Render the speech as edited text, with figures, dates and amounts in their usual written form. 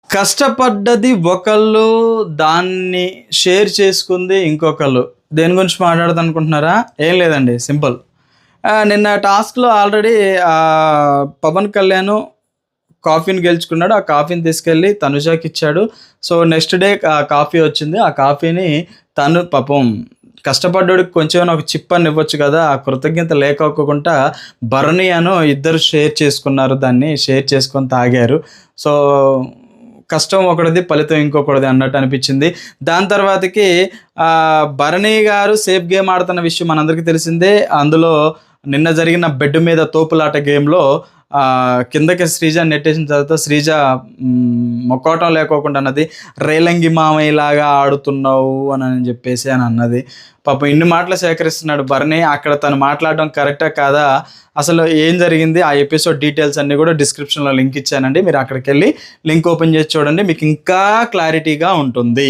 కష్టపడ్డది ఒకళ్ళు, దాన్ని షేర్ చేసుకుంది ఇంకొకళ్ళు. దేని గురించి మాట్లాడదనుకుంటున్నారా? ఏం లేదండి, సింపుల్. నిన్న టాస్క్‌లో ఆల్రెడీ పవన్ కళ్యాణ్ కాఫీని గెలుచుకున్నాడు. ఆ కాఫీని తీసుకెళ్ళి తనుజాకిచ్చాడు. సో, నెక్స్ట్ డే కాఫీ వచ్చింది. ఆ కాఫీని తను పాపం కష్టపడ్డోడికి కొంచెమైనా ఒక చిప్ అన్న ఇవ్వచ్చు కదా! ఆ కృతజ్ఞత లేకోకుండా భరణి ఇద్దరు షేర్ చేసుకున్నారు. దాన్ని షేర్ చేసుకొని తాగారు. సో, కష్టం ఒకడిది, ఫలితం ఇంకొకడిది అన్నట్టు అనిపించింది. దాని తర్వాతకి భరణి గారు సేఫ్ గేమ్ ఆడుతున్న విషయం మనందరికీ తెలిసిందే. అందులో నిన్న జరిగిన బెడ్ మీద తోపులాట గేమ్‌లో కిందకి శ్రీజ నెట్టేసిన తర్వాత శ్రీజ మొక్కోటం లేకోకుండా అన్నది, రేలంగి మామయ్యలాగా ఆడుతున్నావు అని చెప్పేసి అని అన్నది. పాపం ఇన్ని మాటలు సేకరిస్తున్నాడు భరణి. అక్కడ తను మాట్లాడడం కరెక్టా కాదా, అసలు ఏం జరిగింది, ఆ ఎపిసోడ్ డీటెయిల్స్ అన్నీ కూడా డిస్క్రిప్షన్లో లింక్ ఇచ్చానండి. మీరు అక్కడికి వెళ్ళి లింక్ ఓపెన్ చేసి చూడండి, మీకు ఇంకా క్లారిటీగా ఉంటుంది.